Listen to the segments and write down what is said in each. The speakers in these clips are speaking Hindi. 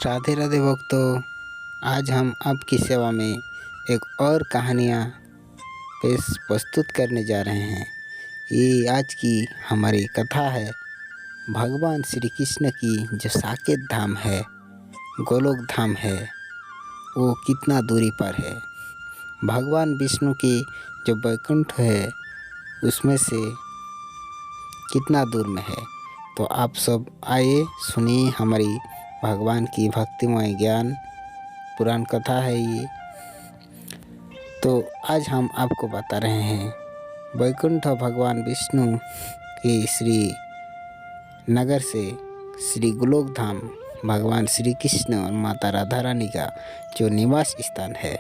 राधे राधे भक्तों। आज हम आपकी सेवा में एक और कहानियाँ पेश प्रस्तुत करने जा रहे हैं। ये आज की हमारी कथा है। भगवान श्री कृष्ण की जो साकेत धाम है, गोलोक धाम है, वो कितना दूरी पर है। भगवान विष्णु की जो वैकुंठ है, उसमें से कितना दूर में है। तो आप सब आइए सुनिए हमारी भगवान की भक्तिमय ज्ञान पुराण कथा है ये। तो आज हम आपको बता रहे हैं वैकुंठ भगवान विष्णु के श्री नगर से श्री गोलोक धाम भगवान श्री कृष्ण और माता राधा रानी का जो निवास स्थान है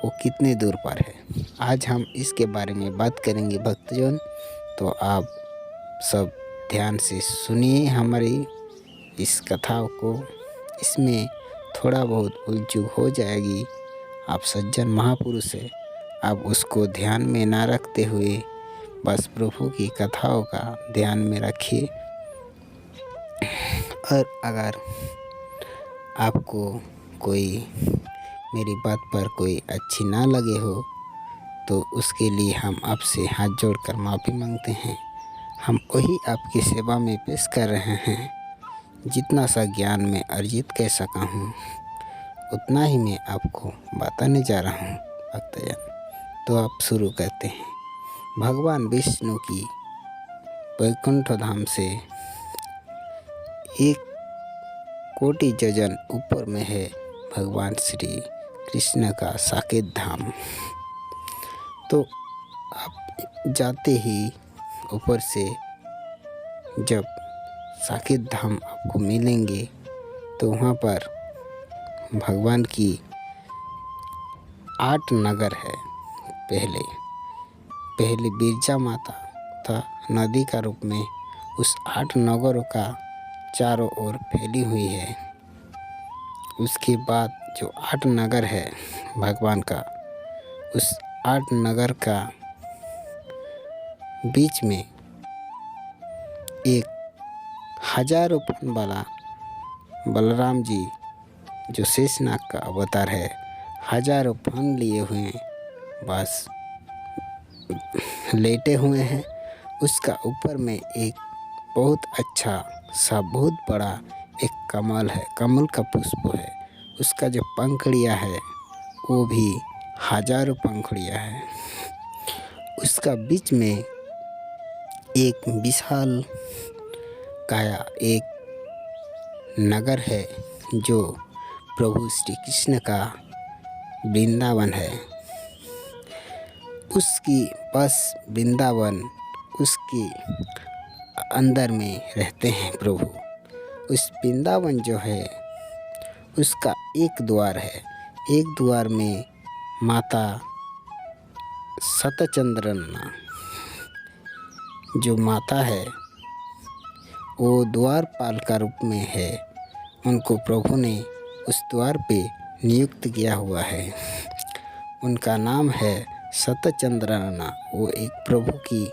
वो कितने दूर पर है। आज हम इसके बारे में बात करेंगे भक्तजन। तो आप सब ध्यान से सुनिए हमारी इस कथा को। इसमें थोड़ा बहुत भूल चूक हो जाएगी। आप सज्जन महापुरुष है, आप उसको ध्यान में ना रखते हुए बस प्रभु की कथाओं का ध्यान में रखिए। और अगर आपको कोई मेरी बात पर कोई अच्छी ना लगे हो तो उसके लिए हम आपसे हाथ जोड़कर माफ़ी मांगते हैं। हम वही आपकी सेवा में पेश कर रहे हैं। जितना सा ज्ञान मैं अर्जित कर सका हूँ उतना ही मैं आपको बताने जा रहा हूँ भक्तजन। तो आप शुरू करते हैं। भगवान विष्णु की वैकुंठ धाम से 1 कोटि योजन ऊपर में है भगवान श्री कृष्ण का साकेत धाम। तो आप जाते ही ऊपर से जब साकेत धाम आपको मिलेंगे तो वहाँ पर भगवान की 8 नगर है। पहले बिरजा माता था नदी का रूप में, उस 8 नगरों का चारों ओर फैली हुई है। उसके बाद जो 8 नगर है भगवान का, उस 8 नगर का बीच में एक 1000 फन वाला बलराम जी जो शेषनाग का अवतार है, 1000 फन लिए हुए बस लेटे हुए हैं। उसका ऊपर में एक बहुत अच्छा सा बहुत बड़ा एक कमल है, कमल का पुष्प है। उसका जो पंखड़ियाँ है वो भी 1000 पंखड़ियाँ है। उसका बीच में एक विशाल काया एक नगर है जो प्रभु श्री कृष्ण का वृंदावन है। उसकी बस वृंदावन उसके अंदर में रहते हैं प्रभु। उस वृंदावन जो है उसका एक द्वार है। एक द्वार में माता सतचंद्रना जो माता है वो द्वारपाल का रूप में है। उनको प्रभु ने उस द्वार पे नियुक्त किया हुआ है। उनका नाम है सतचंद्रना। वो एक प्रभु की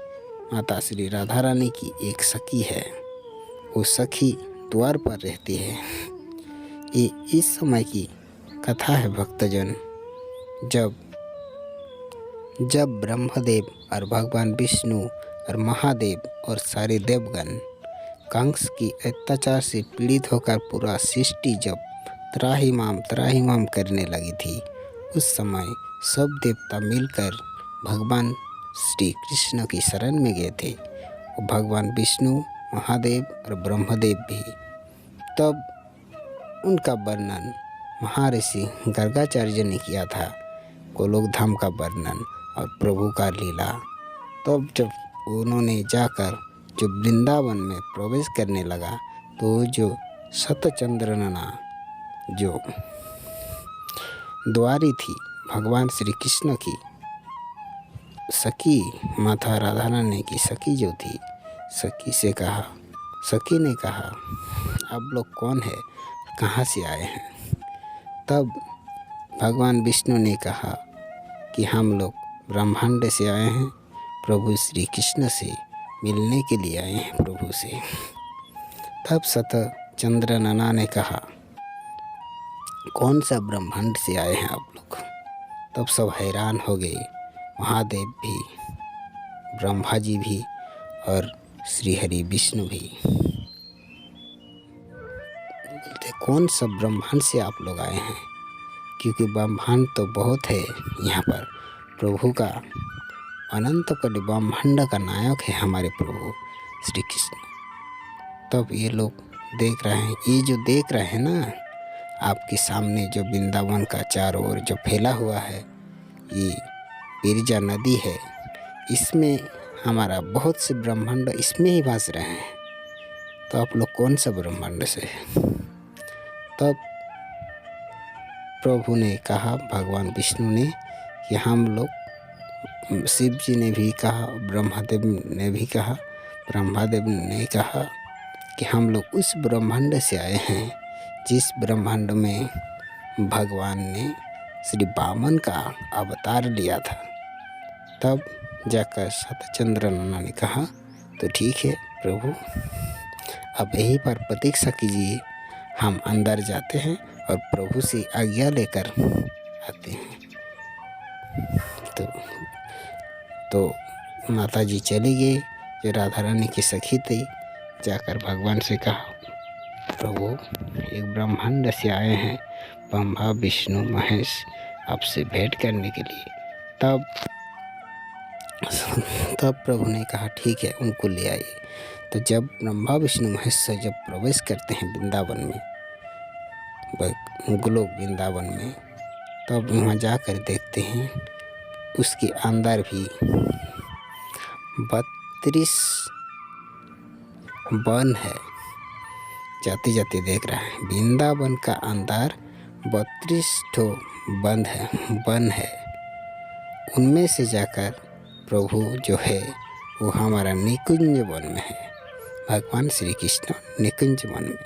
माता श्री राधा रानी की एक सखी है। वो सखी द्वार पर रहती है। ये इस समय की कथा है भक्तजन। जब ब्रह्मदेव और भगवान विष्णु और महादेव और सारे देवगण कंस की अत्याचार से पीड़ित होकर पूरा सृष्टि जब त्राहिमाम करने लगी थी, उस समय सब देवता मिलकर भगवान श्री कृष्ण की शरण में गए थे। वो भगवान विष्णु, महादेव और ब्रह्मदेव भी। तब उनका वर्णन महर्षि गर्गाचार्य ने किया था, गोलोक धाम का वर्णन और प्रभु का लीला। तब जब उन्होंने जाकर जो वृंदावन में प्रवेश करने लगा तो जो सतचंद्रना जो द्वारी थी भगवान श्री कृष्ण की सखी माता राधा रानी की सखी जो थी, सखी ने कहा आप लोग कौन है, कहाँ से आए हैं। तब भगवान विष्णु ने कहा कि हम लोग ब्रह्मांड से आए हैं, प्रभु श्री कृष्ण से मिलने के लिए आए हैं प्रभु से। तब सतचंद्रना ने कहा कौन सा ब्रह्मांड से आए हैं आप लोग। तब सब हैरान हो गए, महादेव भी, ब्रह्मा जी भी और श्री हरि विष्णु भी। बोलते कौन सा ब्रह्मांड से आप लोग आए हैं, क्योंकि ब्रह्मांड तो बहुत है यहाँ पर। प्रभु का अनंत कोटि ब्रह्मांड का नायक है हमारे प्रभु श्री कृष्ण। तब ये लोग देख रहे हैं, ये जो देख रहे हैं ना आपके सामने, जो वृंदावन का चारों ओर जो फैला हुआ है, ये बिरजा नदी है। इसमें हमारा बहुत से ब्रह्मांड इसमें ही बस रहे हैं। तो आप लोग कौन सा ब्रह्मांड से हैं। तब प्रभु ने कहा, भगवान विष्णु ने, कि हम लोग, शिव जी ने भी कहा, ब्रह्मदेव ने भी कहा, ब्रह्मदेव ने कहा कि हम लोग उस ब्रह्मांड से आए हैं जिस ब्रह्मांड में भगवान ने श्री वामन का अवतार लिया था। तब जाकर सत्यचंद्र नाना ने कहा, तो ठीक है प्रभु, अब यहीं पर प्रतीक्षा कीजिए, हम अंदर जाते हैं और प्रभु से आज्ञा लेकर आते हैं। तो माता जी चली गई, जो राधा रानी की सखी थी, जाकर भगवान से कहा, प्रभु एक ब्रह्मांड से आए हैं, ब्रह्मा विष्णु महेश, आपसे भेंट करने के लिए। तब प्रभु ने कहा, ठीक है, उनको ले आइए। तो जब ब्रह्मा विष्णु महेश से जब प्रवेश करते हैं वृंदावन में, गोलोक वृंदावन में, तब वहाँ जाकर देखते हैं उसके अंदर भी 32 वन है। जाते जाते देख रहा है वृंदावन का अंदर 32 ठो वन है। उनमें से जाकर प्रभु जो है वो हमारा निकुंज वन में है। भगवान श्री कृष्ण निकुंज वन में,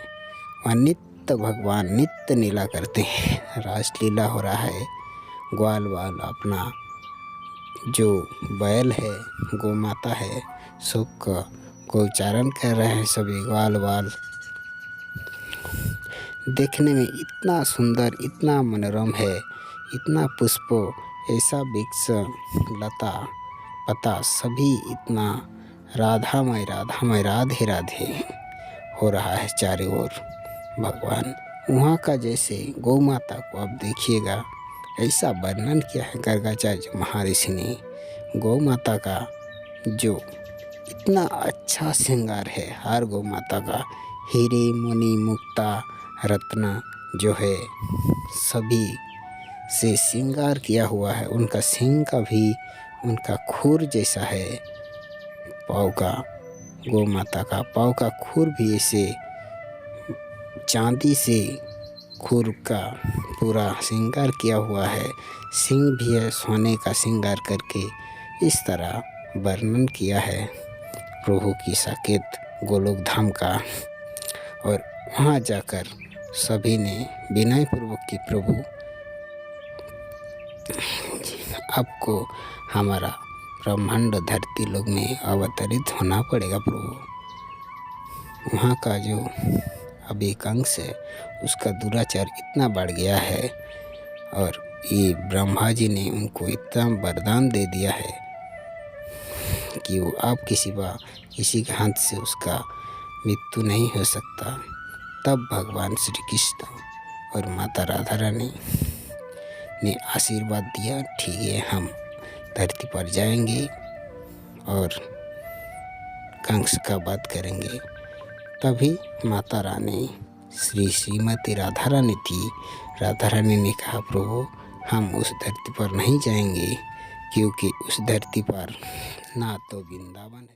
वहाँ नित्य भगवान नित्य लीला करते हैं, रासलीला हो रहा है। ग्वाल वाल अपना जो बैल है, गौ माता है, सबका गोचारण कर रहे हैं सभी ग्वाल वाल। देखने में इतना सुंदर, इतना मनोरम है, इतना पुष्पों, ऐसा वृक्ष, लता पता सभी इतना राधामय राधामय, राधे राधे हो रहा है चारों ओर। भगवान वहाँ का जैसे गौ माता को आप देखिएगा, ऐसा वर्णन किया है गर्गाचार्य महर्षि ने। गौ माता का जो इतना अच्छा श्रृंगार है, हर गौ माता का हीरे मुनि मुक्ता रत्न जो है सभी से श्रृंगार किया हुआ है। उनका सिंह का भी उनका खुर जैसा है, पाँव का, गौ माता का पाँव का खुर भी ऐसे चांदी से खुर का पूरा श्रृंगार किया हुआ है। सिंह भी है सोने का श्रृंगार करके। इस तरह वर्णन किया है प्रभु की साकेत गोलोक धाम का। और वहाँ जाकर सभी ने विनय पूर्वक की, प्रभु आपको हमारा ब्रह्मांड धरती लोक में अवतरित होना पड़ेगा प्रभु। वहाँ का जो अभी एक अंश है उसका दुराचार इतना बढ़ गया है, और ये ब्रह्मा जी ने उनको इतना वरदान दे दिया है कि वो आपके सिवा किसी के हाथ से उसका मृत्यु नहीं हो सकता। तब भगवान श्री कृष्ण और माता राधा रानी ने आशीर्वाद दिया, ठीक है हम धरती पर जाएंगे और कंस का वध करेंगे। तभी माता रानी श्रीमती राधा रानी थी। राधा रानी ने कहा, प्रभु हम उस धरती पर नहीं जाएंगे, क्योंकि उस धरती पर ना तो वृंदावन है।